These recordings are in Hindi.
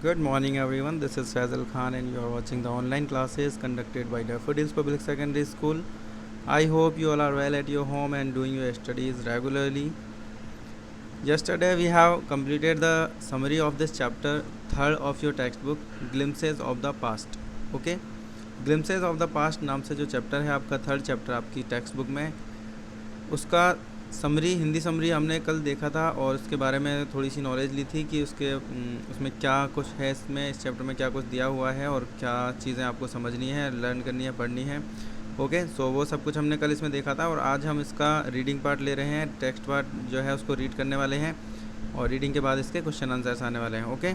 Good morning, everyone. This is Faisal Khan, and you are watching the online classes conducted by Daffodils Public Secondary School. I hope you all are well at your home and doing your studies regularly. Yesterday, we have completed the summary of this chapter, third of your textbook, Glimpses of the Past. Okay, Glimpses of the Past नाम से जो चैप्टर है आपका थर्ड चैप्टर आपकी टेक्स्ट बुक में, उसका समरी हिंदी समरी हमने कल देखा था और उसके बारे में थोड़ी सी नॉलेज ली थी कि उसमें क्या कुछ है, इसमें इस चैप्टर में क्या कुछ दिया हुआ है और क्या चीज़ें आपको समझनी है, लर्न करनी है, पढ़नी है। ओके, सो वो सब कुछ हमने कल इसमें देखा था और आज हम इसका रीडिंग पार्ट ले रहे हैं। टेक्स्ट पार्ट जो है उसको रीड करने वाले हैं और रीडिंग के बाद इसके क्वेश्चन आंसर्स आने वाले हैं। ओके,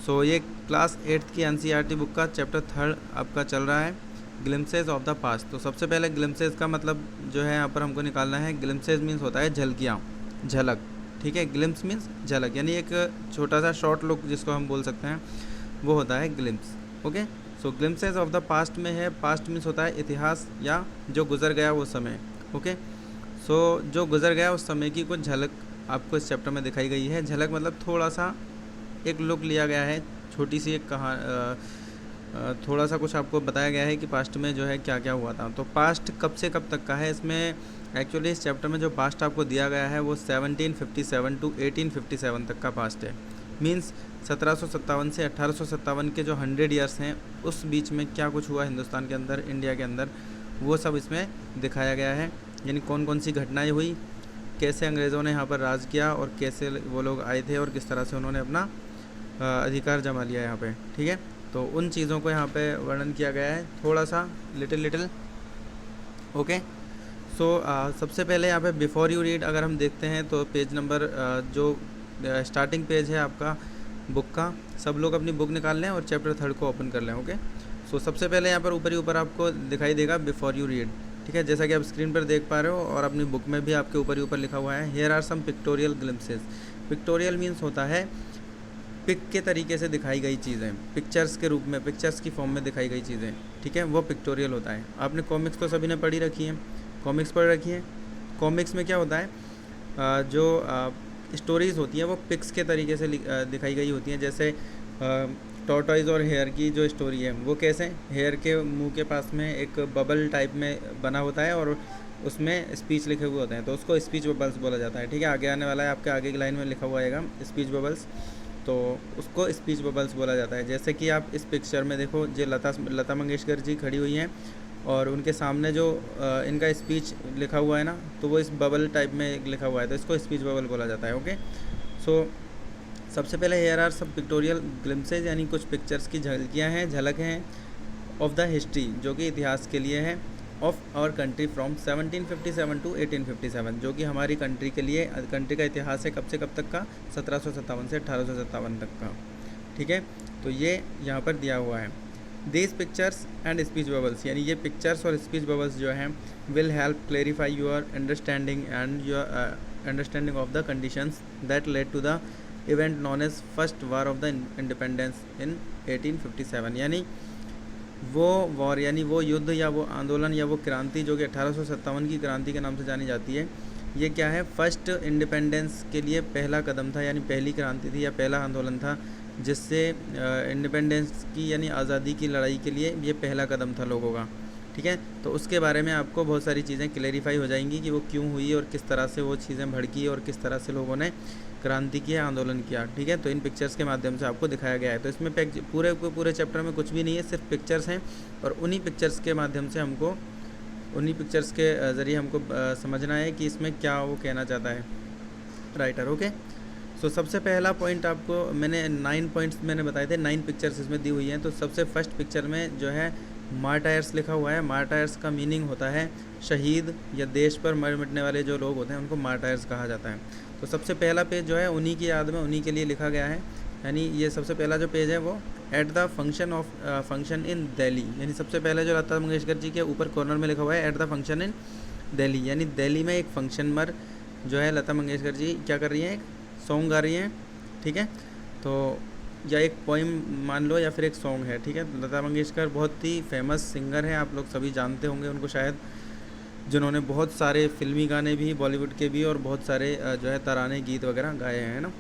सो ये क्लास 8th की एनसीईआरटी बुक का चैप्टर थर्ड आपका चल रहा है, ग्लिम्सेस ऑफ द पास्ट। तो सबसे पहले ग्लिम्सेस का मतलब जो है यहाँ पर हमको निकालना है। ग्लिम्सेस मीन्स होता है झलकियाँ, झलक। ठीक है, ग्लिम्स मीन्स झलक, यानी एक छोटा सा शॉर्ट लुक जिसको हम बोल सकते हैं, वो होता है glimpse. Okay, so glimpses of the past में है, पास्ट मीन्स होता है इतिहास या जो गुजर गया वो समय। ओके, सो जो गुजर गया उस समय की कुछ झलक आपको इस चैप्टर में दिखाई गई है। झलक मतलब थोड़ा सा एक लुक लिया गया है, छोटी सी एक थोड़ा सा कुछ आपको बताया गया है कि पास्ट में जो है क्या क्या हुआ था। तो पास्ट कब से कब तक का है, इसमें एक्चुअली इस चैप्टर में जो पास्ट आपको दिया गया है वो 1757 टू 1857 तक का पास्ट है। मीन्स 1757 से 1857 के जो 100 ईयर्स हैं उस बीच में क्या कुछ हुआ हिंदुस्तान के अंदर, इंडिया के अंदर, वो सब इसमें दिखाया गया है। यानी कौन कौन सी घटनाएँ हुई, कैसे अंग्रेज़ों ने यहाँ पर राज किया और कैसे वो लोग आए थे और किस तरह से उन्होंने अपना अधिकार जमा लिया यहाँ पे। ठीक है, तो उन चीज़ों को यहाँ पे वर्णन किया गया है थोड़ा सा लिटिल। ओके, सो सबसे पहले यहाँ पे बिफोर यू रीड अगर हम देखते हैं तो पेज नंबर जो स्टार्टिंग पेज है आपका बुक का, सब लोग अपनी बुक निकाल लें और चैप्टर थर्ड को ओपन कर लें। ओके, सो सबसे पहले यहाँ पर ऊपर ही ऊपर आपको दिखाई देगा बिफोर यू रीड। ठीक है, जैसा कि आप स्क्रीन पर देख पा रहे हो और अपनी बुक में भी आपके ऊपर ही ऊपर लिखा हुआ है, here are some pictorial glimpses. Pictorial means होता है पिक के तरीके से दिखाई गई चीज़ें, पिक्चर्स के रूप में, पिक्चर्स की फॉर्म में दिखाई गई चीज़ें। ठीक है, वो पिक्टोरियल होता है। आपने कॉमिक्स तो सभी ने पढ़ी रखी हैं, कॉमिक्स पढ़ रखी हैं। कॉमिक्स में क्या होता है, जो स्टोरीज़ होती हैं वो पिक्स के तरीके से दिखाई गई होती हैं। जैसे टॉर्टॉइज़ और हेयर की जो स्टोरी है वो कैसे, हेयर के मुंह के पास में एक बबल टाइप में बना होता है और उसमें स्पीच लिखे हुए होते हैं, तो उसको स्पीच बबल्स बोला जाता है। ठीक है, आगे आने वाला है, आपके आगे की लाइन में लिखा हुआ आएगा स्पीच बबल्स, तो उसको स्पीच बबल्स बोला जाता है। जैसे कि आप इस पिक्चर में देखो, जो लता मंगेशकर जी खड़ी हुई हैं और उनके सामने जो इनका स्पीच लिखा हुआ है ना, तो वो इस बबल टाइप में लिखा हुआ है, तो इसको स्पीच बबल बोला जाता है। ओके, सो सबसे पहले हेयर आर सब पिक्टोरियल ग्लिम्सेज, यानी कुछ पिक्चर्स की झलकियाँ हैं, झलक हैं ऑफ द हिस्ट्री, जो कि इतिहास के लिए है, of our country from 1757 to 1857, जो कि हमारी कंट्री के लिए, कंट्री का इतिहास है कब से कब तक का, 1757 से 1857 तक का। ठीक है, तो ये यहाँ पर दिया हुआ है। These pictures and speech bubbles, यानी ये पिक्चर्स और स्पीच बबल्स जो हैं will help clarify your understanding and your understanding of the conditions that led to the event known as first war of the independence in 1857। यानी वो वॉर, यानी वो युद्ध या वो आंदोलन या वो क्रांति जो कि 1857 की क्रांति के नाम से जानी जाती है, ये क्या है, फर्स्ट इंडिपेंडेंस के लिए पहला कदम था, यानी पहली क्रांति थी या पहला आंदोलन था, जिससे इंडिपेंडेंस की यानी आज़ादी की लड़ाई के लिए ये पहला कदम था लोगों का। ठीक है, तो उसके बारे में आपको बहुत सारी चीज़ें क्लेरिफाई हो जाएंगी कि वो क्यों हुई और किस तरह से वो चीज़ें भड़की और किस तरह से लोगों ने क्रांति किया, आंदोलन किया। ठीक है, तो इन पिक्चर्स के माध्यम से आपको दिखाया गया है। तो इसमें पूरे चैप्टर में कुछ भी नहीं है, सिर्फ पिक्चर्स हैं और उन्हीं पिक्चर्स के माध्यम से हमको, उन्हीं पिक्चर्स के ज़रिए हमको समझना है कि इसमें क्या वो कहना चाहता है राइटर। ओके, सो सबसे पहला पॉइंट आपको मैंने 9 पॉइंट्स मैंने बताए थे, 9 पिक्चर्स इसमें दी हुई हैं। तो सबसे फर्स्ट पिक्चर में जो है मार्टायर्स लिखा हुआ है। मार्टायर्स का मीनिंग होता है शहीद या देश पर मर मिटने वाले जो लोग होते हैं उनको मार्टायर्स कहा जाता है। तो सबसे पहला पेज जो है उन्हीं की याद में, उन्हीं के लिए लिखा गया है। यानी ये सबसे पहला जो पेज है वो at the function in Delhi, यानी सबसे पहले जो लता मंगेशकर जी के ऊपर कॉर्नर में लिखा हुआ है at the function in Delhi, यानी दिल्ली में एक फंक्शन पर जो है लता मंगेशकर जी क्या कर रही हैं, एक सॉन्ग गा रही हैं। ठीक है, तो या एक पोइम मान लो या फिर एक सॉन्ग है। ठीक है, लता मंगेशकर बहुत ही फेमस सिंगर हैं, आप लोग सभी जानते होंगे उनको शायद, जिन्होंने बहुत सारे फिल्मी गाने भी, बॉलीवुड के भी, और बहुत सारे जो है तराने गीत वगैरह गाए हैं ना।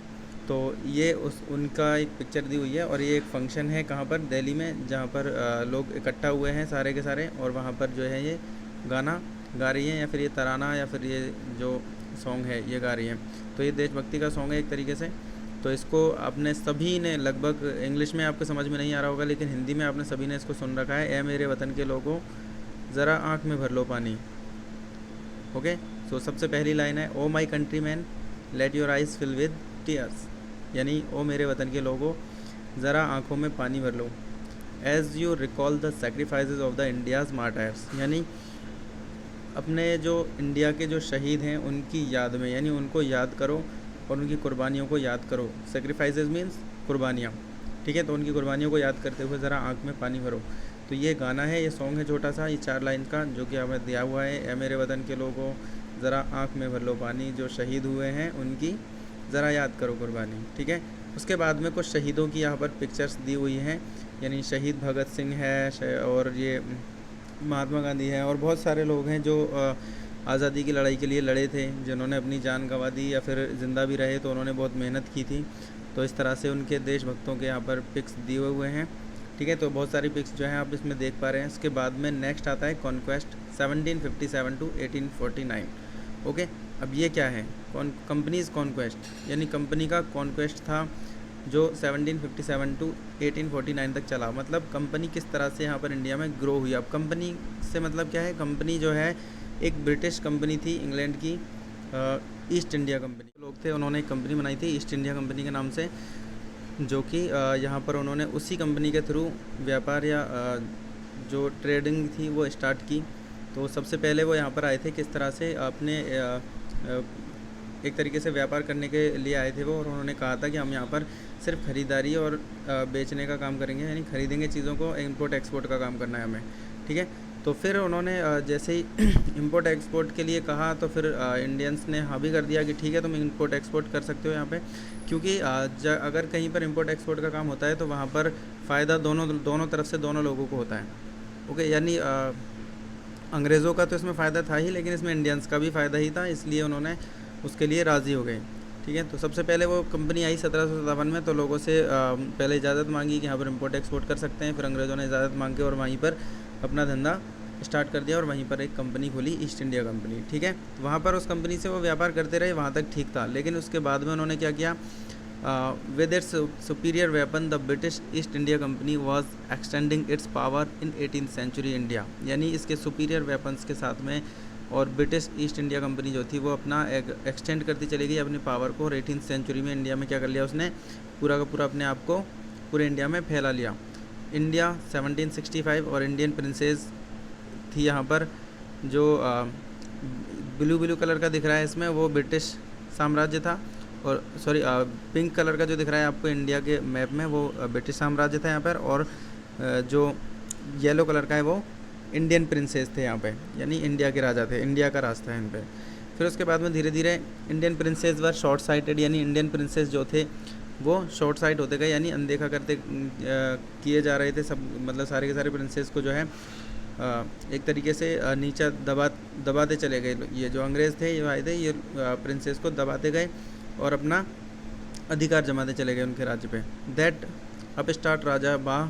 तो ये उनका एक पिक्चर दी हुई है और ये एक फंक्शन है कहाँ पर, दिल्ली में, जहाँ पर लोग इकट्ठा हुए हैं सारे के सारे, और वहाँ पर जो है ये गाना गा रही हैं, या फिर ये तराना, या फिर ये जो सॉन्ग है ये गा रही हैं। तो ये देशभक्ति का सॉन्ग है एक तरीके से। तो इसको आपने सभी ने लगभग, इंग्लिश में आपको समझ में नहीं आ रहा होगा, लेकिन हिंदी में आपने सभी ने इसको सुन रखा है। ए मेरे वतन के लोगों ज़रा आँख में भर लो पानी। ओके, सो सबसे पहली लाइन है, O my countryman let your eyes fill with tears, यानी ओ मेरे वतन के लोगों ज़रा आँखों में पानी भर लो। As you recall the sacrifices of the India's martyrs, यानी अपने जो इंडिया के जो शहीद हैं उनकी याद में, यानी उनको याद करो और उनकी कुर्बानियों को याद करो। सेक्रीफाइसेस मीन्स कुर्बानियाँ, ठीक है। तो उनकी कुर्बानियों को याद करते हुए ज़रा आँख में पानी भरो। तो ये गाना है, ये सॉन्ग है छोटा सा, ये 4 लाइन का, जो कि हमें दिया हुआ है। ए मेरे वतन के लोगों ज़रा आँख में भर लो पानी, जो शहीद हुए हैं उनकी ज़रा याद करो कुर्बानी, ठीक है। उसके बाद में कुछ शहीदों की यहाँ पर पिक्चर्स दी हुई हैं, यानी शहीद भगत सिंह है, और ये महात्मा गांधी है, और बहुत सारे लोग हैं जो आज़ादी की लड़ाई के लिए लड़े थे, जिन्होंने अपनी जान गंवा दी या फिर ज़िंदा भी रहे तो उन्होंने बहुत मेहनत की थी। तो इस तरह से उनके देशभक्तों के यहाँ पर पिक्स दिए हुए हैं, ठीक है। तो बहुत सारी पिक्स जो हैं आप इसमें देख पा रहे हैं। इसके बाद में नेक्स्ट आता है कॉन्क्वेस्ट 1757 टू 1849। ओके, अब ये क्या है, कंपनीज़ कॉन्क्वेस्ट, यानी कंपनी का कॉन्क्वेस्ट था जो 1757 टू 1849 तक चला। मतलब कंपनी किस तरह से यहाँ पर इंडिया में ग्रो हुई। अब कंपनी से मतलब क्या है, कंपनी जो है एक ब्रिटिश कंपनी थी इंग्लैंड की, ईस्ट इंडिया कंपनी लोग थे, उन्होंने एक कंपनी बनाई थी ईस्ट इंडिया कंपनी के नाम से, जो कि यहाँ पर उन्होंने उसी कंपनी के थ्रू व्यापार या जो ट्रेडिंग थी वो स्टार्ट की। तो सबसे पहले वो यहाँ पर आए थे, किस तरह से अपने एक तरीके से व्यापार करने के लिए आए थे वो, और उन्होंने कहा था कि हम यहाँ पर सिर्फ ख़रीदारी और बेचने का काम करेंगे, यानी ख़रीदेंगे चीज़ों को, इंपोर्ट एक्सपोर्ट का काम करना है हमें, ठीक है। तो फिर उन्होंने जैसे ही इंपोर्ट एक्सपोर्ट के लिए कहा, तो फिर इंडियंस ने हाँ भी कर दिया कि ठीक है तुम इंपोर्ट एक्सपोर्ट कर सकते हो यहाँ पे, क्योंकि अगर कहीं पर इंपोर्ट एक्सपोर्ट का काम होता है तो वहाँ पर फ़ायदा दोनों तरफ से दोनों लोगों को होता है। ओके, यानी अंग्रेज़ों का तो इसमें फ़ायदा था ही, लेकिन इसमें इंडियंस का भी फ़ायदा ही था, इसलिए उन्होंने उसके लिए राज़ी हो गए, ठीक है। तो सबसे पहले वो कंपनी आई 1757 में, तो लोगों से पहले इजाज़त मांगी कि यहाँ पर इंपोर्ट एक्सपोर्ट कर सकते हैं। फिर अंग्रेज़ों ने इजाज़त मांग के और वहीं पर अपना धंधा स्टार्ट कर दिया, और वहीं पर एक कंपनी खोली, ईस्ट इंडिया कंपनी, ठीक है। तो वहाँ पर उस कंपनी से वो व्यापार करते रहे, वहाँ तक ठीक था। लेकिन उसके बाद में उन्होंने क्या किया, with its superior weapon the British East India Company was extending its power in 18th century India, यानी इसके सुपीरियर वेपन्स के साथ में, और ब्रिटिश ईस्ट इंडिया कंपनी जो थी वो अपना एक्सटेंड करती चली गई अपनी पावर को, और 18th सेंचुरी में इंडिया में क्या कर लिया उसने, पूरा का पूरा अपने आप को पूरे इंडिया में फैला लिया। इंडिया 1765, और इंडियन प्रिंसेस थी यहाँ पर, जो ब्लू कलर का दिख रहा है इसमें वो ब्रिटिश साम्राज्य था, और सॉरी पिंक कलर का जो दिख रहा है आपको इंडिया के मैप में वो ब्रिटिश साम्राज्य था यहाँ पर, और जो येलो कलर का है वो इंडियन प्रिंसेस थे यहाँ पे, यानी इंडिया के राजा थे, इंडिया का राज था इन पे। फिर उसके बाद में धीरे धीरे इंडियन प्रिंसेस वर शॉर्ट साइटेड, यानी इंडियन प्रिंसेस जो थे वो शॉर्ट साइट होते गए, यानी अनदेखा करते किए जा रहे थे सब, मतलब सारे के सारे प्रिंसेस को जो है एक तरीके से नीचा दबाते चले गए। ये जो अंग्रेज़ थे ये आए थे, ये प्रिंसेस को दबाते गए और अपना अधिकार जमाते चले गए उनके राज्य पे। That upstart raja bah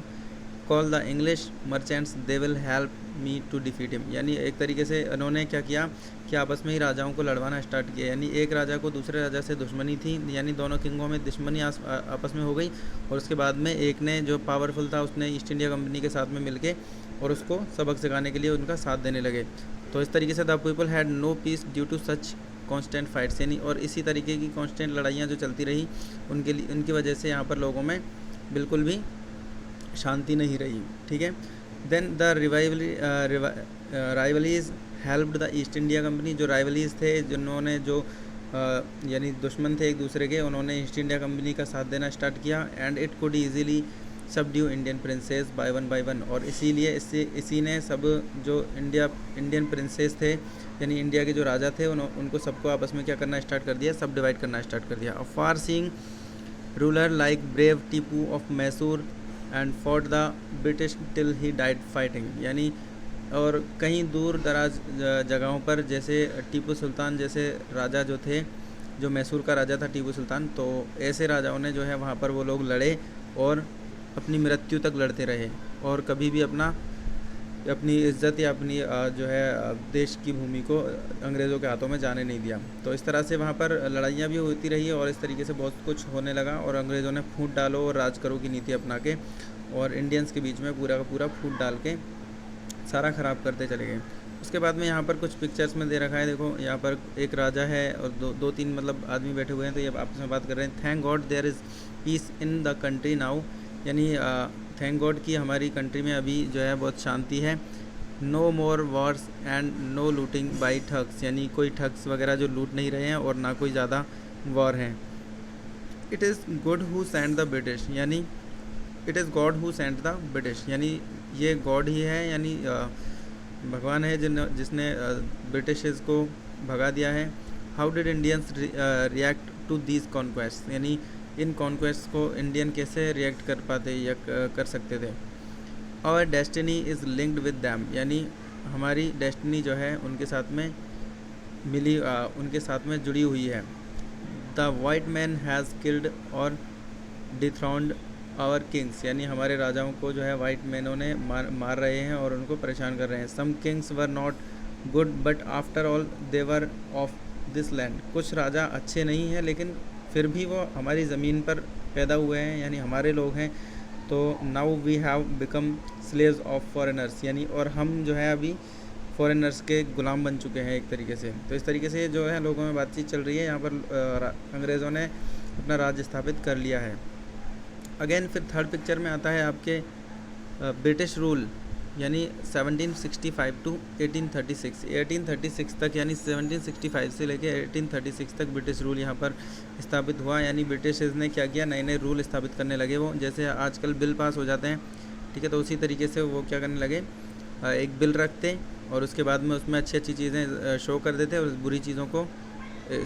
call the English merchants they will help me to defeat him, यानी एक तरीके से उन्होंने क्या किया कि आपस में ही राजाओं को लड़वाना स्टार्ट किया, यानी एक राजा को दूसरे राजा से दुश्मनी थी, यानी दोनों किंगों में दुश्मनी आपस में हो गई, और उसके बाद में एक ने जो पावरफुल था उसने ईस्ट इंडिया कंपनी के साथ में मिलके और उसको सबक सिखाने के लिए उनका साथ देने लगे। तो इस तरीके से the people had no peace due to such constant fights, यानी और इसी तरीके की कांस्टेंट लड़ाइयाँ जो चलती रही उनके लिए, उनकी वजह से यहाँ पर लोगों में बिल्कुल भी शांति नहीं रही, ठीक है। Then the rivalries helped the East India company, जो राइवलीज थे जिन्होंने जो यानी दुश्मन थे एक दूसरे के, उन्होंने ईस्ट इंडिया कंपनी का साथ देना स्टार्ट किया। And it could easily subdue Indian princess by one, और इसीलिए इसी ने सब जो इंडियन प्रिंसेस थे, यानी इंडिया के जो राजा थे, उनको सबको आपस में क्या करना स्टार्ट कर दिया, सब डिवाइड करना स्टार्ट कर दिया। Far seeing ruler like brave Tipu of Mysore and fought the British till he died fighting, यानी और कहीं दूर दराज जगहों पर जैसे टीपू सुल्तान जैसे राजा जो थे जो मैसूर का राजा था टीपू सुल्तान, तो ऐसे राजाओं ने जो है वहाँ पर वो लोग लड़े और अपनी मृत्यु तक लड़ते रहे और कभी भी अपनी इज़्ज़त या अपनी जो है देश की भूमि को अंग्रेज़ों के हाथों में जाने नहीं दिया। तो इस तरह से वहाँ पर लड़ाइयाँ भी होती रही और इस तरीके से बहुत कुछ होने लगा और अंग्रेज़ों ने फूट डालो और राज करो की नीति अपना के और इंडियंस के बीच में पूरा का पूरा फूट डाल के सारा ख़राब करते चले गए। उसके बाद में यहाँ पर कुछ पिक्चर्स में दे रखा है, देखो यहाँ पर एक राजा है और दो तीन मतलब आदमी बैठे हुए हैं, तो ये आपस में बात कर रहे हैं। Thank God there is peace in the country now, यानी थैंक गॉड कि हमारी कंट्री में अभी जो है बहुत शांति है। No more wars and no looting by thugs, यानी कोई ठग्स वगैरह जो लूट नहीं रहे हैं और ना कोई ज़्यादा वॉर हैं। It is good who send the British, यानी it is God who send the British, यानी ये गॉड ही है, यानी भगवान है जिसने ब्रिटिशर्स को भगा दिया है। How did Indians react to these conquest, यानी इन कॉन्क्वेस्ट को इंडियन कैसे रिएक्ट कर पाते या कर सकते थे। और destiny is linked with them, यानी हमारी डेस्टिनी जो है उनके साथ में उनके साथ में जुड़ी हुई है। The white man has killed और डिथ्रॉन्ड आवर किंग्स, यानी हमारे राजाओं को जो है वाइट मैनों ने मार रहे हैं और उनको परेशान कर रहे हैं। Some kings were not good but after all they were of this land, कुछ राजा अच्छे नहीं हैं लेकिन फिर भी वो हमारी ज़मीन पर पैदा हुए हैं, यानी हमारे लोग हैं। तो now we have become slaves of foreigners, यानी और हम जो है अभी फॉरेनर्स के ग़ुलाम बन चुके हैं एक तरीके से। तो इस तरीके से जो है लोगों में बातचीत चल रही है, यहाँ पर अंग्रेज़ों ने अपना राज्य स्थापित कर लिया है। अगेन फिर थर्ड पिक्चर में आता है आपके ब्रिटिश रूल, यानी 1765 टू 1836, 1836 तक, यानी 1765 से लेके 1836 तक ब्रिटिश रूल यहाँ पर स्थापित हुआ। यानी ब्रिटिशर्स ने क्या किया, नए नए रूल स्थापित करने लगे। वो जैसे आजकल बिल पास हो जाते हैं, ठीक है, तो उसी तरीके से वो क्या करने लगे, एक बिल रखते और उसके बाद में उसमें अच्छी अच्छी चीज़ें शो कर देते और बुरी चीज़ों को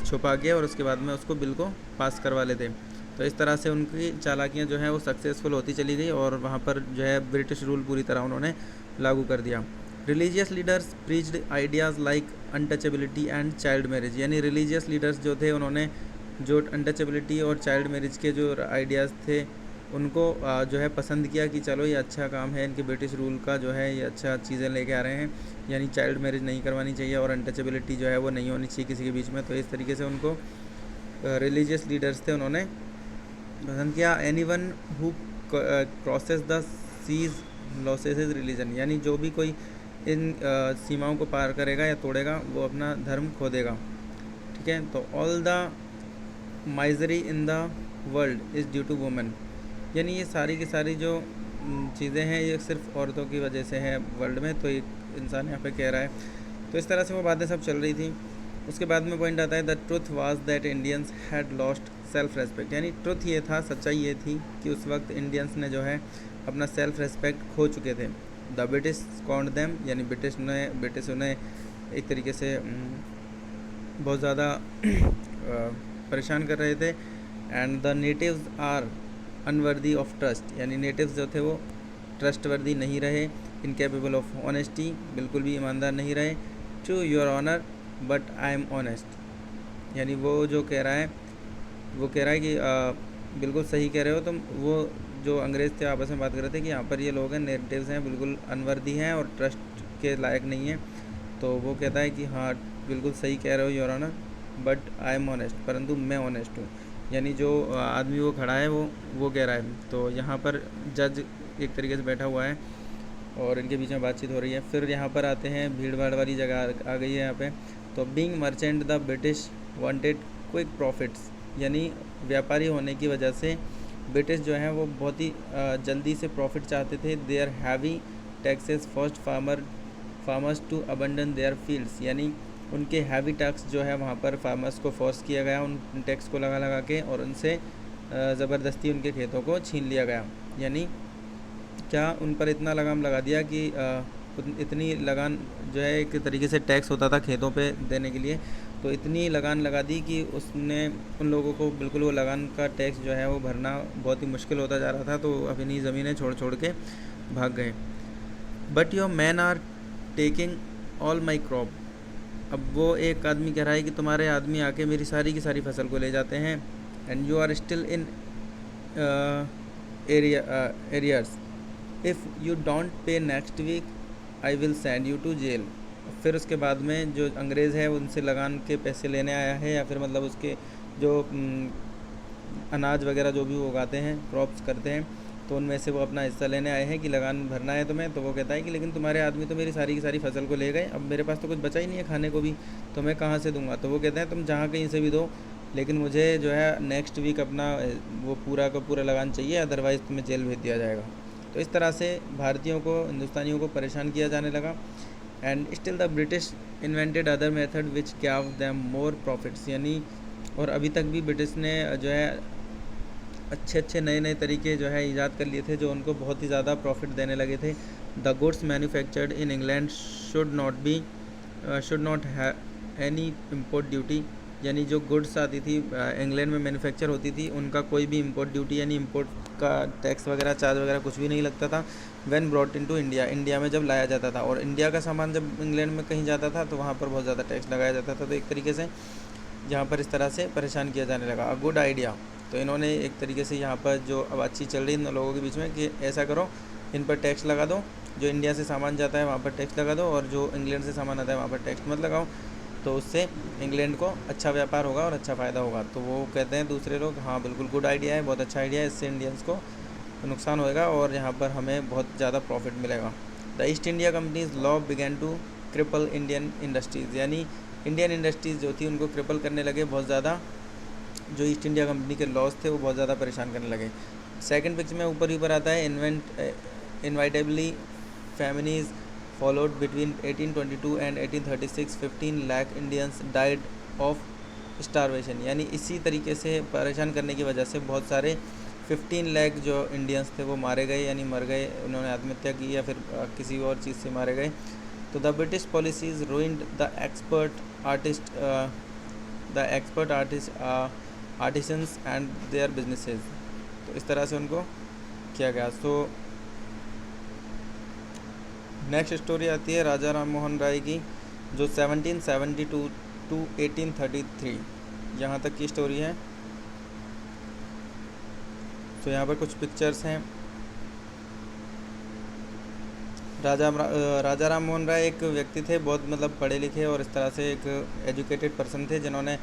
छुपा के और उसके बाद में उसको बिल को पास करवा लेते। तो इस तरह से उनकी चालाकियाँ जो हैं वो सक्सेसफुल होती चली गई और वहाँ पर जो है ब्रिटिश रूल पूरी तरह उन्होंने लागू कर दिया। Religious leaders preached ideas like untouchability and child marriage, यानी रिलीजियस लीडर्स जो थे उन्होंने जो अनटचेबिलिटी और चाइल्ड मैरिज के जो आइडियाज़ थे उनको जो है पसंद किया कि चलो ये अच्छा काम है, इनके ब्रिटिश रूल का जो है ये अच्छा चीज़ें लेके आ रहे हैं, यानी चाइल्ड मैरिज नहीं करवानी चाहिए और अनटचेबिलिटी जो है वो नहीं होनी चाहिए किसी के बीच में। तो इस तरीके से उनको रिलीजियस लीडर्स थे उन्होंने पसंद किया। Anyone who crosses the seas loses his religion, यानी जो भी कोई इन सीमाओं को पार करेगा या तोड़ेगा वो अपना धर्म खो देगा, ठीक है। तो all the misery in the world is due to women, यानी ये सारी की सारी जो चीज़ें हैं ये सिर्फ औरतों की वजह से है वर्ल्ड में, तो एक इंसान यहाँ पे कह रहा है। तो इस तरह से वो बातें सब चल रही थी। उसके बाद में पॉइंट आता है the truth was that Indians had lost self respect, यानी ट्रुथ ये था, सच्चाई ये थी कि उस वक्त इंडियंस ने जो है अपना सेल्फ रेस्पेक्ट खो चुके थे। द ब्रिटिश कॉन्ड देम, यानी ब्रिटिश उन्हें एक तरीके से बहुत ज़्यादा परेशान कर रहे थे। And the natives are unworthy of trust, यानी नेटिव्स जो थे वो ट्रस्टवर्दी नहीं रहे। इनकेपेबल ऑफ ऑनेस्टी, बिल्कुल भी ईमानदार नहीं रहे। To your honour but I am honest, यानी वो जो कह रहा है वो कह रहा है कि बिल्कुल सही कह रहे हो तुम। वो जो अंग्रेज़ थे आपस में बात कर रहे थे कि यहाँ पर ये लोग हैं नेटिव्स हैं, बिल्कुल अनवर्दी हैं और ट्रस्ट के लायक नहीं हैं। तो वो कहता है कि हाँ बिल्कुल सही कह रहे हो your honour but I am honest, परंतु मैं ऑनेस्ट हूँ, यानी जो आदमी वो खड़ा है वो कह रहा है। तो यहाँ पर जज एक तरीके से बैठा हुआ है और इनके बीच में बातचीत हो रही है। फिर यहाँ पर आते हैं, भीड़ भाड़ वाली जगह आ गई है यहाँ पे। तो being merchant the British wanted quick profits, यानी व्यापारी होने की वजह से ब्रिटिश जो हैं वो बहुत ही जल्दी से प्रॉफिट चाहते थे। Their heavy taxes forced farmers to abandon their fields, यानी उनके हैवी टैक्स जो है वहाँ पर फार्मर्स को फोर्स किया गया उन टैक्स को लगा के और उनसे ज़बरदस्ती उनके खेतों को छीन लिया गया। यानी क्या उन पर इतना लगाम लगा दिया कि इतनी लगान जो है एक तरीके से टैक्स होता था खेतों पे देने के लिए, तो इतनी लगान लगा दी कि उसने उन लोगों को बिल्कुल वो लगान का टैक्स जो है वो भरना बहुत ही मुश्किल होता जा रहा था। तो अपनी ज़मीनें छोड़ के भाग गए। But your man are taking all my crop अब वो एक आदमी कह रहा है कि तुम्हारे आदमी आके मेरी सारी की सारी फसल को ले जाते हैं, and you are still in arrears, if you don't pay next week I will send you to jail. फिर उसके बाद में जो अंग्रेज़ है उनसे लगान के पैसे लेने आया है, या फिर मतलब उसके जो अनाज वगैरह जो भी वो उगाते हैं, क्रॉप्स करते हैं, तो उनमें से वो अपना हिस्सा लेने आए हैं कि लगान भरना है तुम्हें। तो वो कहता है कि लेकिन तुम्हारे आदमी तो मेरी सारी की सारी फसल को ले गए, अब मेरे पास तो कुछ बचा ही नहीं है खाने को भी, तो मैं कहाँ से दूंगा। तो वो कहते हैं तुम जहाँ कहीं से भी दो, लेकिन मुझे जो है नेक्स्ट वीक अपना वो पूरा का पूरा लगान चाहिए, अदरवाइज़ तुम्हें जेल भेज दिया जाएगा। तो इस तरह से भारतीयों को, हिंदुस्तानियों को परेशान किया जाने लगा। And still the British invented other method which gave them more profits, यानी और अभी तक भी ब्रिटिश ने जो है अच्छे अच्छे नए नए तरीके जो है ईजाद कर लिए थे, जो उनको बहुत ही ज़्यादा प्रॉफिट देने लगे थे। The goods manufactured in England should not have any import duty, यानी जो गुड्स आती थी इंग्लैंड में मैन्युफैक्चर होती थी, उनका कोई भी इम्पोर्ट ड्यूटी यानी इम्पोर्ट का टैक्स वगैरह, चार्ज वगैरह कुछ भी नहीं लगता था। When brought into India, India में जब लाया जाता था, और इंडिया का सामान जब इंग्लैंड में कहीं जाता था तो वहाँ पर बहुत ज़्यादा टैक्स लगाया जाता था। तो एक तरीके से यहाँ पर इस तरह से परेशान किया जाने लगा। अ गुड आइडिया, तो इन्होंने एक तरीके से यहाँ पर जो अब अच्छी चल रही इन लोगों के बीच में कि ऐसा करो, इन पर टैक्स लगा दो, जो इंडिया से सामान जाता है वहाँ पर टैक्स लगा दो, और जो इंग्लैंड से सामान आता है वहाँ पर टैक्स मत लगाओ, तो उससे इंग्लैंड को अच्छा व्यापार होगा और अच्छा फ़ायदा होगा। तो वो कहते हैं दूसरे लोग, हाँ बिल्कुल गुड आइडिया है, बहुत अच्छा आइडिया है, इससे इंडियंस को नुकसान होएगा और यहाँ पर हमें बहुत ज़्यादा प्रॉफिट मिलेगा। The East India Company's law began to cripple Indian industries, यानी इंडियन इंडस्ट्रीज़ जो थी उनको क्रिपल करने लगे बहुत ज़्यादा। जो ईस्ट इंडिया कंपनी के लॉस थे वो बहुत ज़्यादा परेशान करने लगे। सेकंड पिक्चर में ऊपर आता है inevitably famines followed between 1822 and 1836 15 lakh Indians died of starvation, यानी इसी तरीके से परेशान करने की वजह से बहुत सारे 15 लाख जो इंडियंस थे वो मारे गए, यानी मर गए, उन्होंने आत्महत्या की या फिर किसी और चीज़ से मारे गए। तो the British policies ruined the expert artisans and their businesses, तो इस तरह से उनको किया गया। सो नेक्स्ट स्टोरी आती है राजा राम मोहन राय की, जो 1772 टू 1833 यहाँ तक की स्टोरी है। तो यहाँ पर कुछ पिक्चर्स हैं। राजा राम मोहन राय एक व्यक्ति थे, बहुत मतलब पढ़े लिखे और इस तरह से एक एजुकेटेड पर्सन थे, जिन्होंने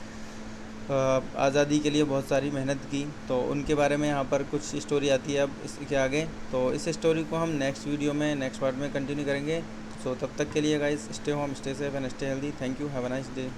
आज़ादी के लिए बहुत सारी मेहनत की। तो उनके बारे में यहाँ पर कुछ स्टोरी आती है अब इसके आगे। तो इस स्टोरी को हम नेक्स्ट वीडियो में, नेक्स्ट पार्ट में कंटिन्यू करेंगे। सो तब तक के लिए guys, stay home, stay safe and stay healthy. Thank you, have a nice day.